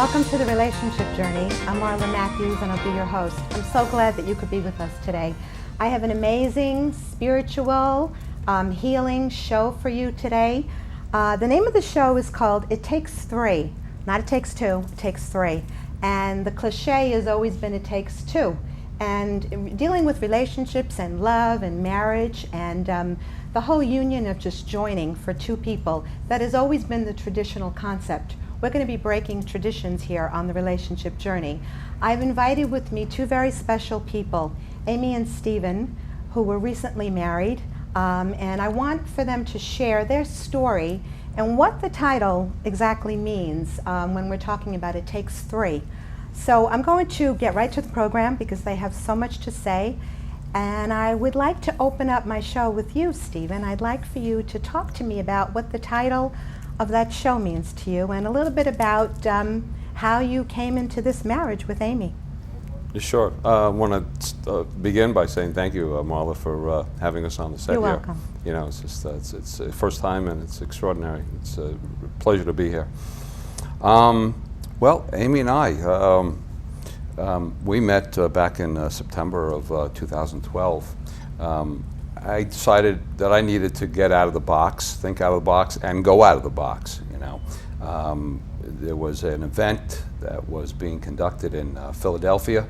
Welcome to the Relationship Journey. I'm Marla Matthews and I'll be your host. I'm so glad that you could be with us today. I have an amazing spiritual healing show for you today. The name of the show is called It Takes Three. Not It Takes Two, It Takes Three. And the cliche has always been It Takes Two. And dealing with relationships and love and marriage and the whole union of just joining for two people, that has always been the traditional concept. We're going to be breaking traditions here on the Relationship Journey. I've invited with me two very special people, Amy and Stephen, who were recently married, and I want for them to share their story and what the title exactly means when we're talking about It Takes Three. So I'm going to get right to the program because they have so much to say, and I would like to open up my show with you, Stephen. I'd like for you to talk to me about what the title of that show means to you and a little bit about how you came into this marriage with Amy. Sure. I want to begin by saying thank you, Marla, for having us on the set. You're here. welcome. You know, it's just it's the first time and it's extraordinary. It's a pleasure to be here. Well, Amy and I, we met back in September of 2012. I decided that I needed to get out of the box, think out of the box, and go out of the box. You know, there was an event that was being conducted in Philadelphia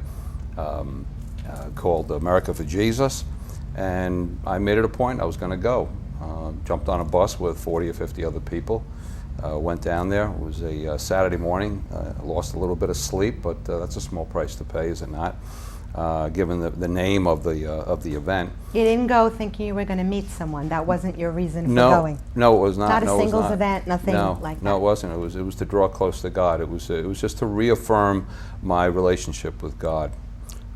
called America for Jesus, and I made it a point I was going to go. Jumped on a bus with 40 or 50 other people. Went down there. It was a Saturday morning. Lost a little bit of sleep, but that's a small price to pay, is it not? Given the name of the event. You didn't go thinking you were going to meet someone. That wasn't your reason for going. No, it was not. Not a no, it was singles not. event, nothing like that. No, it wasn't. It was to draw close to God. It was just to reaffirm my relationship with God.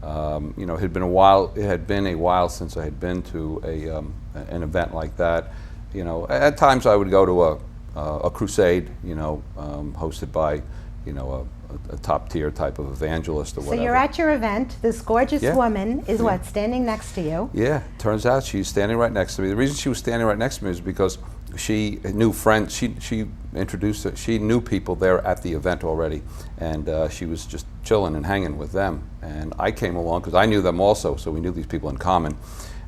You know, it had been a while. It had been a while since I had been to an event like that. You know, at times I would go to a crusade. You know, hosted by, you know, a top tier type of evangelist or whatever. So you're at your event. This gorgeous Yeah. woman is what, standing next to you? Yeah, turns out she's standing right next to me. The reason she was standing right next to me is because she knew friends. She introduced it. She knew people there at the event already, and she was just chilling and hanging with them. And I came along because I knew them also, so we knew these people in common.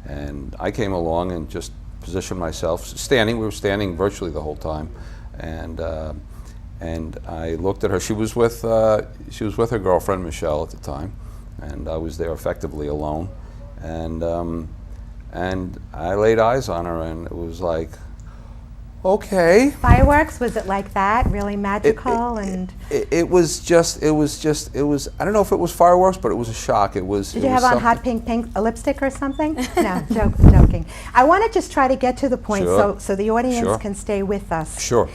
And I came along and just positioned myself, standing. We were standing virtually the whole time, and I looked at her. She was with her girlfriend Michelle at the time, and I was there effectively alone. And I laid eyes on her, and it was like, okay. Fireworks? Was it like that? Really magical? It was just. I don't know if it was fireworks, but it was a shock. It was. Did you have on hot pink lipstick or something? No, joking. I want to just try to get to the point, Sure. so the audience Sure. can stay with us. Sure.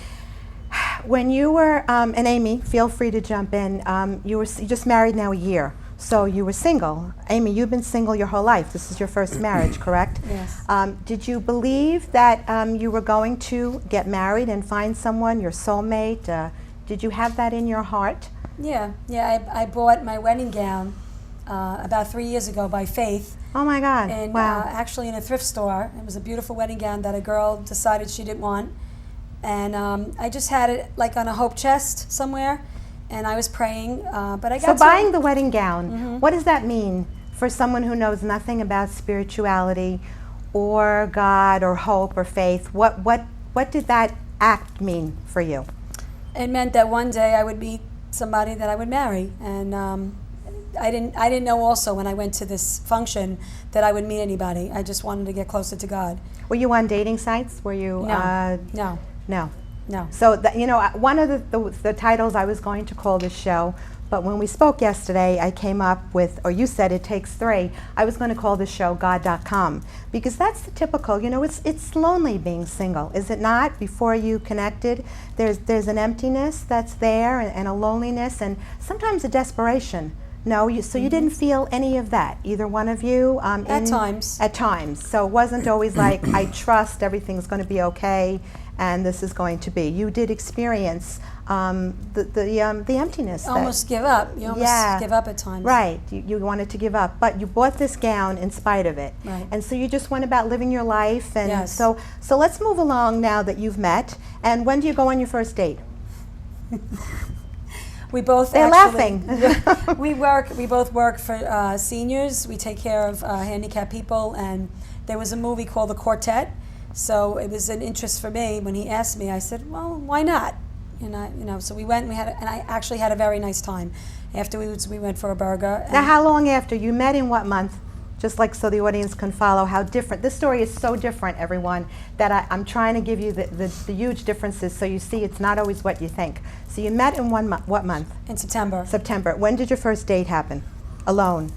When you were, and Amy, feel free to jump in. You just married now a year, so you were single. Amy, you've been single your whole life. This is your first marriage, correct? Yes. Did you believe that you were going to get married and find someone, your soulmate? Did you have that in your heart? Yeah. I bought my wedding gown about 3 years ago by faith. Oh my God! And wow. actually in a thrift store. It was a beautiful wedding gown that a girl decided she didn't want. And I just had it like on a hope chest somewhere, and I was praying, but I got So buying the wedding gown, what does that mean for someone who knows nothing about spirituality or God or hope or faith? What did that act mean for you? It meant that one day I would meet somebody that I would marry, and I didn't know also when I went to this function that I would meet anybody. I just wanted to get closer to God. Were you on dating sites? Were you? No. No. So, you know, one of the titles I was going to call this show, but when we spoke yesterday, I came up with, or you said It Takes Three, I was going to call the show God.com, because that's the typical, you know, it's lonely being single, is it not? Before you connected, there's an emptiness that's there and a loneliness and sometimes a desperation. No, so you didn't feel any of that, either one of you? At times. At times. So it wasn't always like, I trust everything's going to be okay and this is going to be. You did experience the emptiness. Almost give up. You almost give up at times. Right. You wanted to give up, but you bought this gown in spite of it. Right. And so you just went about living your life. And yes. so let's move along now that you've met. And when do you go on your first date? We both They're actually, laughing. we both work for seniors. We take care of handicapped people, and there was a movie called The Quartet. So it was an interest for me. When he asked me, I said, well, why not? So we went, and I actually had a very nice time. Afterwards, we went for a burger. Now, how long after? You met in what month? Just like so the audience can follow how different. This story is so different, everyone, that I'm trying to give you the huge differences so you see it's not always what you think. So you met in what month? In September. September. When did your first date happen? Alone? Do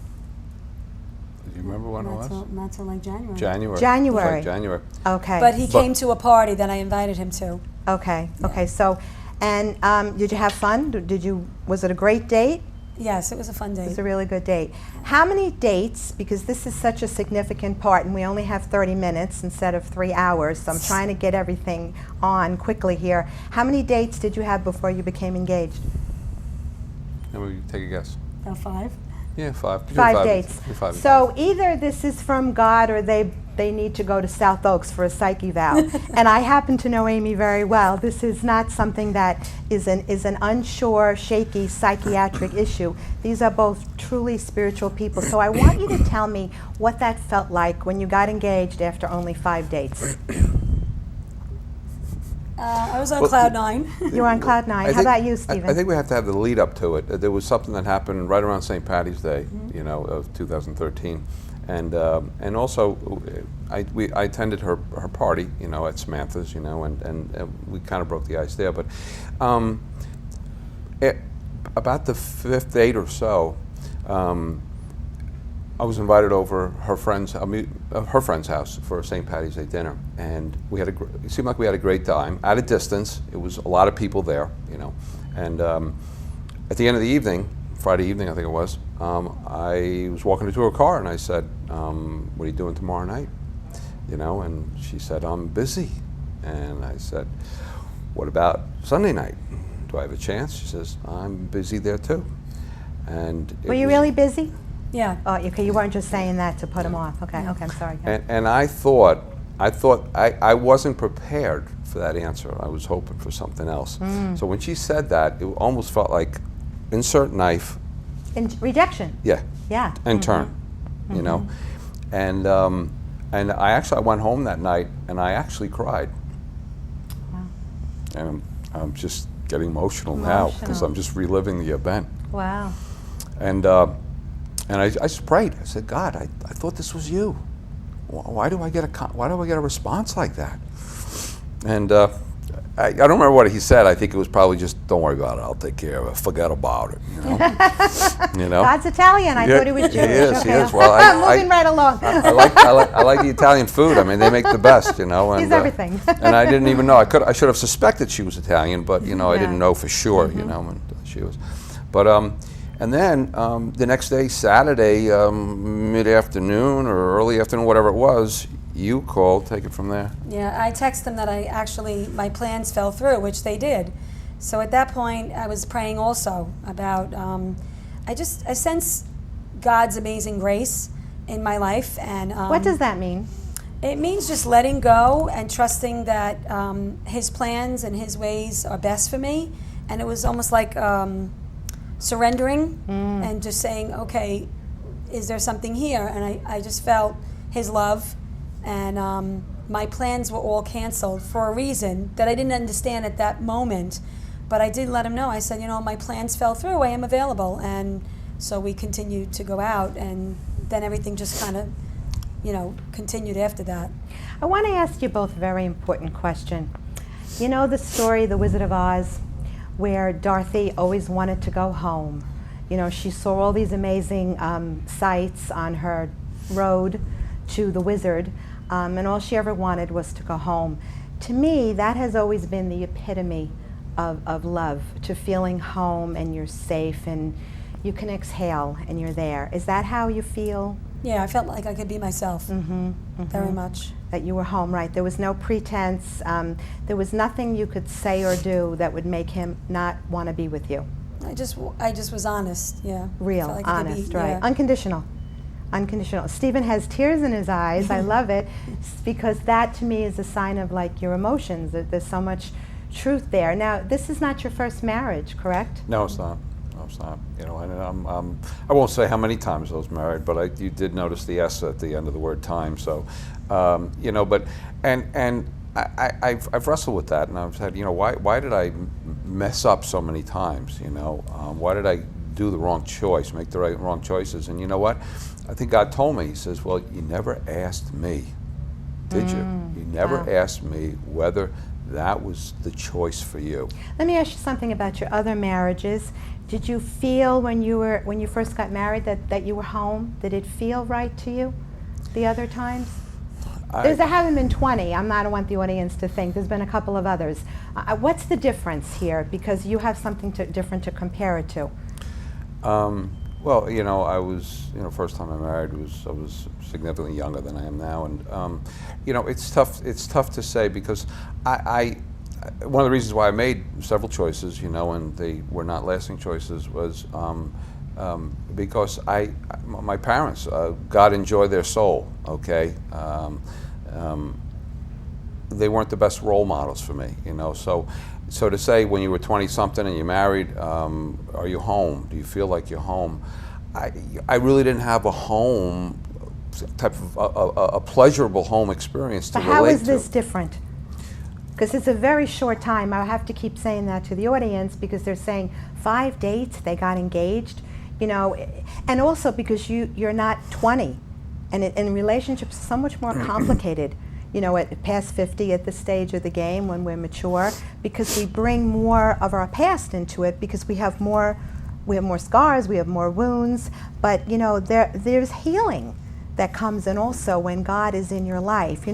you remember when it was? Not till like January. January. January. It was like January. Okay. But he came to a party that I invited him to. Okay. Yeah. Okay. So, and did you have fun? Was it a great date? Yes, it was a fun It date. was a really good date. How many dates, because this is such a significant part, and we only have 30 minutes instead of 3 hours, so I'm trying to get everything on quickly here. How many dates did you have before you became engaged? And we take a guess. About 5. Yeah, 5. 5 dates. 5 So either this is from God or they need to go to South Oaks for a psych eval. And I happen to know Amy very well. This is not something that is an unsure, shaky psychiatric issue. These are both truly spiritual people. So I want you to tell me what that felt like when you got engaged after only 5 dates. I was on cloud 9. You were on cloud 9. How about you, Stephen? I think we have to have the lead up to it. There was something that happened right around St. Patty's Day, of 2013. And also, I attended her party, at Samantha's, and we kind of broke the ice there. But about the 5th date or so, I was invited over her friend's house for a St. Patty's Day dinner, and it seemed like we had a great time at a distance. It was a lot of people there, and at the end of the evening, Friday evening, I think it was, I was walking into her car and I said, what are you doing tomorrow night? And she said, I'm busy. And I said, what about Sunday night? Do I have a chance? She says, I'm busy there too. And Were you really busy? Yeah. Oh, okay, you weren't just saying that to put him off. Okay, Yeah. okay, I'm sorry. And I thought I wasn't prepared for that answer. I was hoping for something else. So when she said that, it almost felt like insert knife. Rejection. Yeah. Yeah. And turn, and I went home that night and I actually cried. Wow. And I'm just getting emotional now because I'm just reliving the event. Wow. And I just prayed. I said, God, I thought this was you. Why do I get a response like that? And I don't remember what he said. I think it was probably just, don't worry about it. I'll take care of it. Forget about it. God's Italian. I thought he was Jewish. He is. Okay. He is. Well, moving right along. I like the Italian food. I mean, they make the best. And, He's everything. And I didn't even know. I should have suspected she was Italian, but I didn't know for sure. And she was. But and then the next day, Saturday, mid-afternoon or early afternoon, whatever it was, you called. Take it from there. Yeah, I texted them that my plans fell through, which they did. So at that point, I was praying also about, I sense God's amazing grace in my life. And What does that mean? It means just letting go and trusting that His plans and His ways are best for me. And it was almost like surrendering and just saying, okay, is there something here? And I just felt His love. And my plans were all canceled for a reason that I didn't understand at that moment. But I did let him know. I said, my plans fell through. I am available. And so we continued to go out. And then everything just kind of, continued after that. I want to ask you both a very important question. You know the story, The Wizard of Oz, where Dorothy always wanted to go home. She saw all these amazing sights on her road to the wizard. And all she ever wanted was to go home. To me, that has always been the epitome of love, to feeling home and you're safe and you can exhale and you're there. Is that how you feel? Yeah, I felt like I could be myself very much. That you were home, right? There was no pretense. There was nothing you could say or do that would make him not want to be with you. I just was honest, yeah. Real, Felt like I could honest, be, right? yeah. Unconditional. Unconditional. Stephen has tears in his eyes. I love it because that to me is a sign of like your emotions. There's so much truth there. Now, this is not your first marriage, correct? No, it's not. It's not, and I won't say how many times I was married, but you did notice the S at the end of the word time. So, but I've wrestled with that, and I've said, why did I mess up so many times? Why did I do the wrong choice, make the wrong choices? And you know what? I think God told me. He says, well, you never asked me, did you? You never asked me whether that was the choice for you. Let me ask you something about your other marriages. Did you feel when you first got married that you were home? Did it feel right to you the other times? There haven't been 20. I don't want the audience to think. There's been a couple of others. What's the difference here? Because you have something different to compare it to. Well, I was, first time I married I was significantly younger than I am now, and it's tough to say, because one of the reasons why I made several choices, and they were not lasting choices, was because my parents, God enjoy their soul, okay, they weren't the best role models for me, So to say, when you were 20-something and you're married, are you home? Do you feel like you're home? I really didn't have a home type of a pleasurable home experience to relate to. But how is this different? Because it's a very short time. I have to keep saying that to the audience, because they're saying 5 dates, they got engaged, and also because you're not 20, and relationships are so much more complicated. At past 50, at this stage of the game, when we're mature, because we bring more of our past into it, because we have more scars, we have more wounds, but there's healing that comes in also when God is in your life.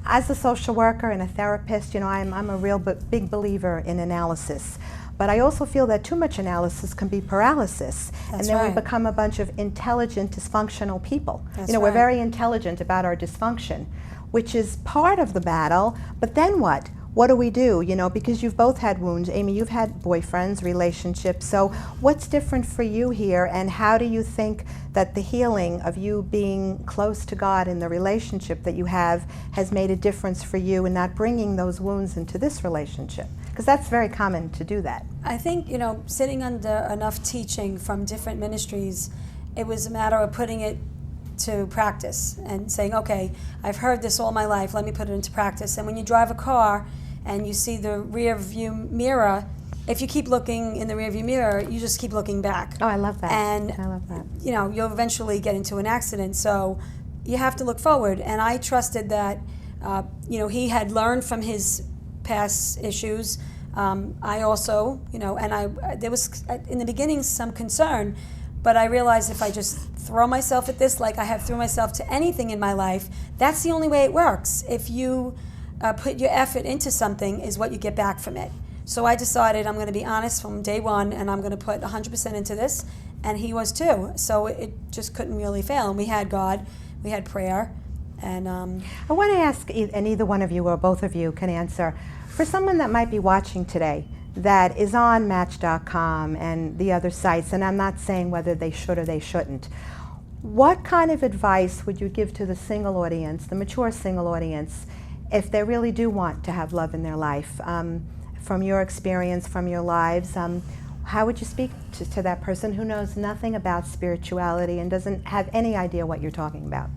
As a social worker and a therapist, I'm a real big believer in analysis. But I also feel that too much analysis can be paralysis. That's and then right. we become a bunch of intelligent, dysfunctional people. That's We're right. very intelligent about our dysfunction, which is part of the battle. But then what? What do we do? Because you've both had wounds. Amy, you've had boyfriends, relationships. So what's different for you here, and how do you think that the healing of you being close to God in the relationship that you have has made a difference for you in not bringing those wounds into this relationship? Because that's very common to do that. I think, sitting under enough teaching from different ministries, it was a matter of putting it to practice and saying, okay, I've heard this all my life, let me put it into practice. And when you drive a car and you see the rear view mirror, if you keep looking in the rear view mirror, you just keep looking back. Oh, I love that. And I love that. You'll eventually get into an accident. So you have to look forward. And I trusted that, he had learned from his past issues. I also, there was in the beginning some concern, but I realized if I just throw myself at this like I have thrown myself to anything in my life, that's the only way it works. If you put your effort into something, is what you get back from it. So I decided I'm going to be honest from day one, and I'm going to put 100% into this, and he was too. So it just couldn't really fail. And we had God, we had prayer, and I want to ask, and either one of you or both of you can answer, for someone that might be watching today that is on Match.com and the other sites, and I'm not saying whether they should or they shouldn't, what kind of advice would you give to the single audience, the mature single audience, if they really do want to have love in their life? From your experience, from your lives, how would you speak to that person who knows nothing about spirituality and doesn't have any idea what you're talking about?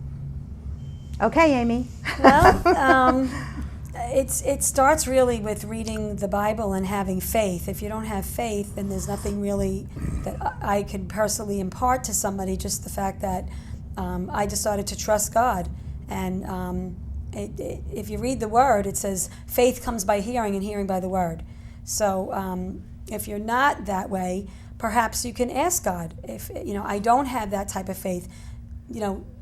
Okay, Amy. Well, it starts really with reading the Bible and having faith. If you don't have faith, then there's nothing really that I can personally impart to somebody, just the fact that I decided to trust God. And if you read the Word, it says faith comes by hearing and hearing by the Word. So if you're not that way, perhaps you can ask God. If I don't have that type of faith,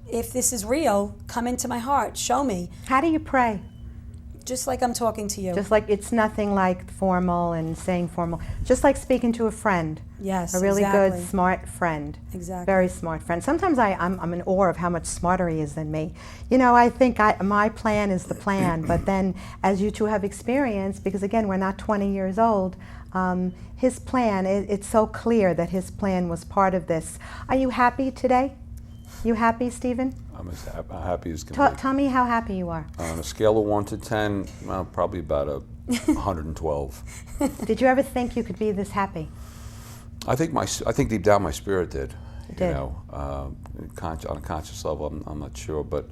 if this is real, come into my heart, show me. How do you pray? Just like I'm talking to you. Just like it's nothing like formal and saying formal. Just like speaking to a friend. Yes, a really exactly. good, smart friend. Exactly. Very smart friend. Sometimes I'm in awe of how much smarter he is than me. I think my plan is the plan, but then as you two have experienced, because again, we're not 20 years old, his plan, it's so clear that his plan was part of this. Are you happy today? You happy, Stephen? I'm as happy as can be. Tell me how happy you are. On a scale of 1 to 10, probably about 112. Did you ever think you could be this happy? I think deep down my spirit did. It You did. know, on a conscious level, I'm not sure, but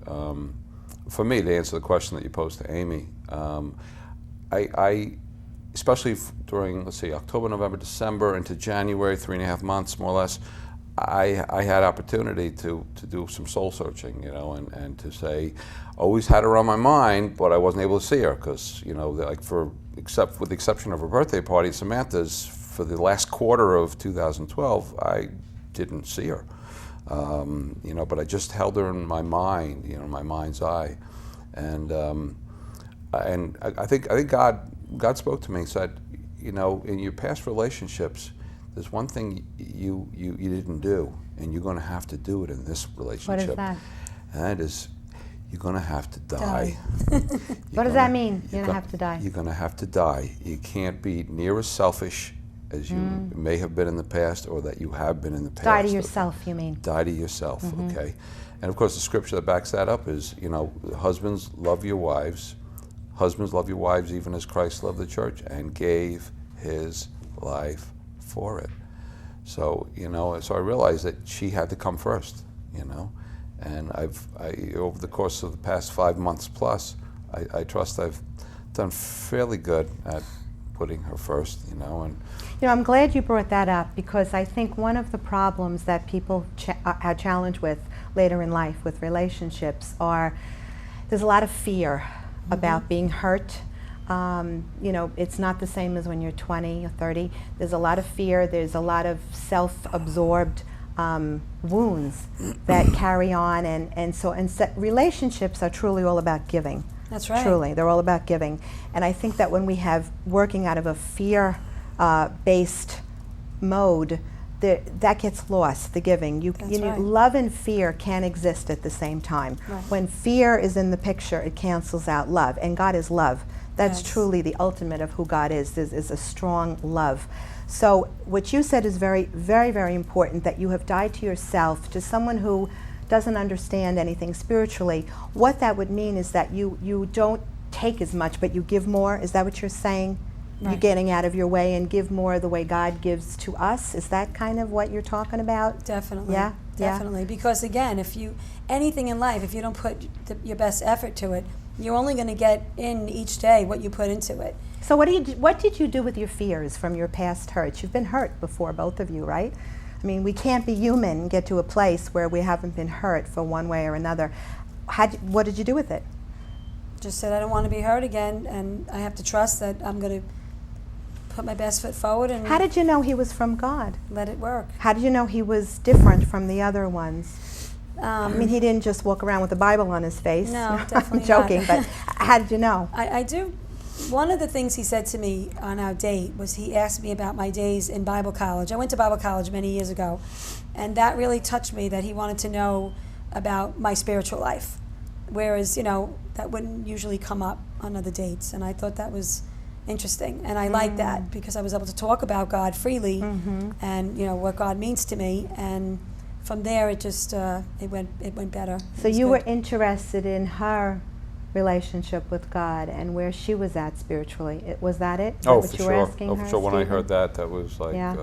for me, to answer the question that you posed to Amy, I especially during, let's see, October, November, December into January, 3.5 months more or less, I had opportunity to do some soul searching, you know, and to say, always had her on my mind, but I wasn't able to see her because, you know, like with the exception of her birthday party at Samantha's, for the last quarter of 2012, I didn't see her, you know, but I just held her in my mind, you know, my mind's eye, and I think God spoke to me and said, you know, in your past relationships, there's one thing you didn't do, and you're going to have to do it in this relationship. What is that? And that is, you're going to have to die. What does that mean? You're going to have to die. You're going to have to die. You can't be near as selfish as you may have been in the past, or that you have been in the past. Die to yourself, you mean? Die to yourself, okay? And of course, the scripture that backs that up is, you know, husbands, love your wives. Husbands, love your wives even as Christ loved the church and gave his life for it. So, you know, so I realized that she had to come first, you know. And I over the course of the past 5 months plus, I trust I've done fairly good at putting her first, you know. And You know, I'm glad you brought that up, because I think one of the problems that people are challenged with later in life with relationships are there's a lot of fear about being hurt. You know, it's not the same as when you're 20 or 30. There's a lot of fear. There's a lot of self-absorbed wounds that carry on, and relationships are truly all about giving. That's right. Truly, they're all about giving. And I think that when we have working out of a fear-based mode, that gets lost, the giving. That's right. Love and fear can't exist at the same time. Right. When fear is in the picture, it cancels out love, and God is love. That's Yes. truly the ultimate of who God is a strong love. So what you said is very, very, very important, that you have died to yourself. To someone who doesn't understand anything spiritually, what that would mean is that you don't take as much, but you give more. Is that what you're saying? You're Right. getting out of your way and give more the way God gives to us? Is that kind of what you're talking about? Definitely. Yeah? Yeah. Definitely. Because again, anything in life, if you don't put your best effort to it, you're only going to get in each day what you put into it. So what did you do with your fears from your past hurts? You've been hurt before, both of you, right? I mean, we can't be human and get to a place where we haven't been hurt for one way or another. What did you do with it? Just said I don't want to be hurt again, and I have to trust that I'm going to put my best foot forward and How did you know he was from God? let it work. How did you know he was different from the other ones? I mean, he didn't just walk around with a Bible on his face. No, definitely I'm joking, not. but how did you know? I do. One of the things he said to me on our date was he asked me about my days in Bible college. I went to Bible college many years ago, and that really touched me, that he wanted to know about my spiritual life, whereas, you know, that wouldn't usually come up on other dates, and I thought that was interesting, and I liked that because I was able to talk about God freely and, you know, what God means to me, and from there it just it went better. So you were interested in her relationship with God and where she was at spiritually. Was that it? Is that what for you were sure. asking Oh, her, for sure. When I Stephen? heard that was like Yeah.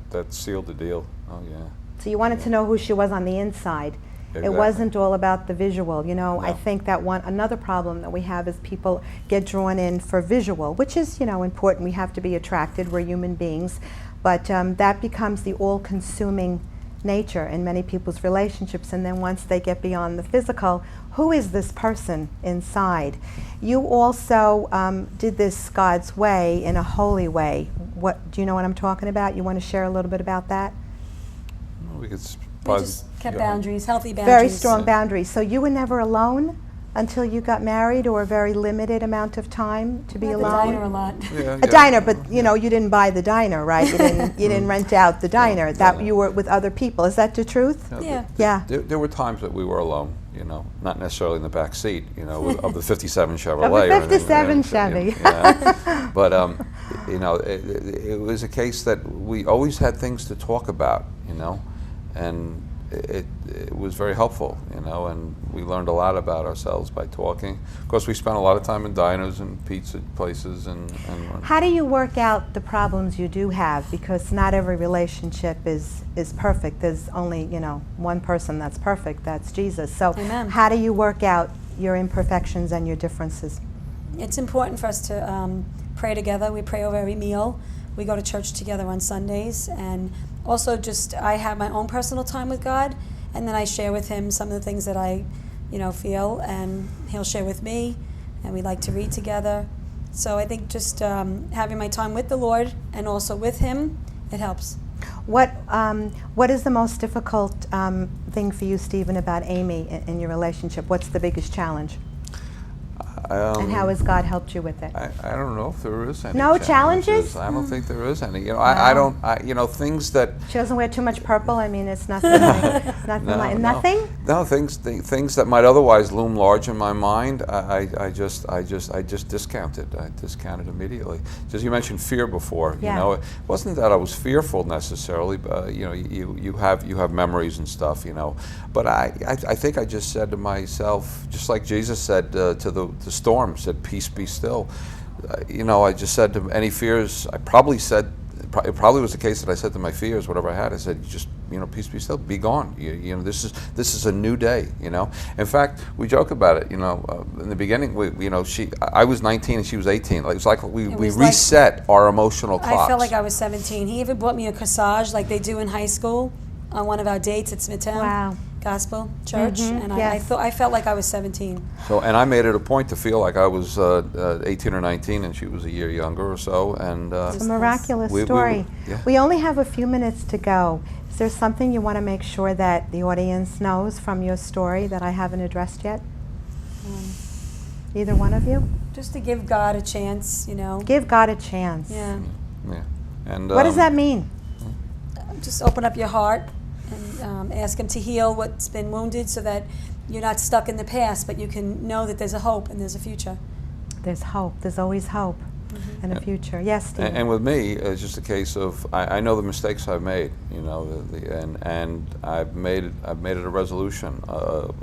that sealed the deal. Oh yeah. So you wanted to know who she was on the inside. It Exactly. wasn't all about the visual. You know, I No. think that another problem that we have is people get drawn in for visual, which is, you know, important. We have to be attracted. We're human beings. But that becomes the all-consuming nature in many people's relationships, and then once they get beyond the physical, who is this person inside? You also did this God's way in a holy way. What do you know what I'm talking about? You want to share a little bit about that? Well, we could We just kept boundaries, healthy boundaries. Very strong boundaries. So you were never alone until you got married, or a very limited amount of time to be At the alone? diner a lot. Yeah, A diner, but you know, you didn't buy the diner, right? You didn't rent out the diner. No, That no. you were with other people. Is that the truth? No, Yeah. Yeah. There were times that we were alone, you know, not necessarily in the back seat, you know, of the 57 Chevrolet. or anything, 57 you know, Chevy. yeah. But, you know, it was a case that we always had things to talk about, you know, and it was very helpful, you know, and we learned a lot about ourselves by talking. Of course, we spent a lot of time in diners and pizza places and How do you work out the problems you do have? Because not every relationship is perfect. There's only, you know, one person that's perfect, that's Jesus. So Amen. how do you work out your imperfections and your differences? It's important for us to pray together. We pray over every meal. We go to church together on Sundays, and also just I have my own personal time with God, and then I share with him some of the things that I, you know, feel, and he'll share with me, and we like to read together. So I think just having my time with the Lord and also with him, it helps. What is the most difficult thing for you, Stephen, about Amy in your relationship? What's the biggest challenge? And how has God helped you with it? I don't know if there is any. No challenges? I don't think there is any. You know, Wow. you know, things that. She doesn't wear too much purple. I mean, it's nothing. Nothing. No, things that might otherwise loom large in my mind. I just discounted. I discounted immediately. Just you mentioned fear before. Yeah. You know, it wasn't that I was fearful necessarily. But you know, you have memories and stuff. You know, but I think I just said to myself, just like Jesus said to the storm, said, "Peace, be still." You know, I just said to any fears, I probably said, it probably was the case that I said to my fears, whatever I had, I said, just, you know, peace, be still, be gone. You know, this is a new day. You know, in fact, we joke about it. You know, in the beginning, I was 19 and she was 18. Like, it was like we reset our emotional clocks. I felt like I was 17. He even bought me a corsage like they do in high school on one of our dates at Smithtown. Wow. Gospel Church, and yes. I felt like I was 17. So, and I made it a point to feel like I was 18 or 19, and she was a year younger or so. And It's a miraculous we story. yeah. We only have a few minutes to go. Is there something you want to make sure that the audience knows from your story that I haven't addressed yet? Either one of you? Just to give God a chance, you know. Give God a chance. Yeah. Yeah. And What does that mean? Just open up your heart and ask him to heal what's been wounded, so that you're not stuck in the past, but you can know that there's a hope and there's a future. There's hope. There's always hope and a future. Yes, Steve. And with me, it's just a case of I know the mistakes I've made, you know, and I've made it a resolution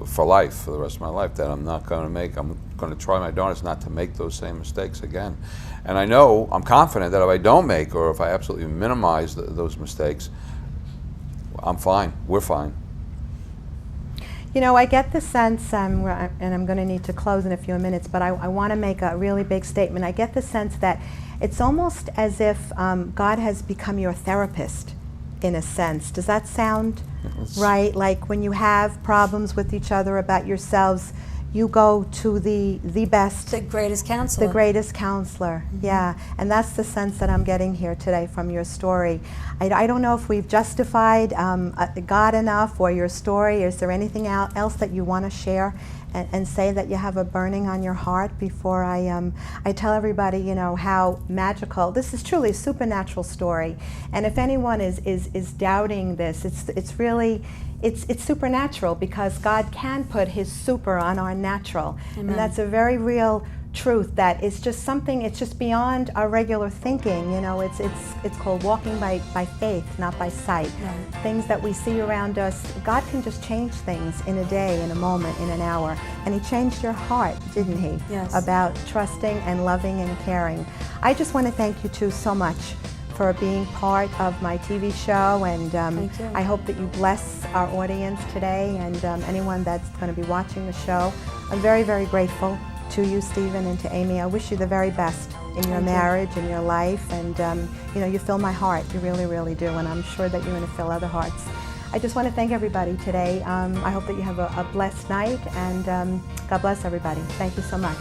for life, for the rest of my life, that I'm not going to make. I'm going to try my darndest not to make those same mistakes again. And I know, I'm confident that if I don't make, or if I absolutely minimize those mistakes, I'm fine. We're fine. You know, I get the sense, and I'm going to need to close in a few minutes, but I want to make a really big statement. I get the sense that it's almost as if God has become your therapist, in a sense. Does that sound right? Like when you have problems with each other about yourselves, you go to the best, The greatest counselor. the greatest counselor. Yeah, and that's the sense that I'm getting here today from your story. I don't know if we've justified God enough, or your story. Is there anything else that you want to share and say that you have a burning on your heart before I tell everybody, you know, how magical this is? Truly a supernatural story, and if anyone is doubting this, it's really. It's supernatural, because God can put his super on our natural. Amen. And that's a very real truth, that it's just something, it's just beyond our regular thinking. You know, it's called walking by faith, not by sight. Right. Things that we see around us, God can just change things in a day, in a moment, in an hour. And he changed your heart, didn't he? Yes. About trusting and loving and caring. I just want to thank you two so much for being part of my TV show, and Thank you. I hope that you bless our audience today, and anyone that's going to be watching the show. I'm very, very grateful to you, Stephen, and to Amy. I wish you the very best in your Thank you. marriage and your life, and you know, you fill my heart. You really, really do, and I'm sure that you're going to fill other hearts. I just want to thank everybody today. I hope that you have a blessed night, and God bless everybody. Thank you so much.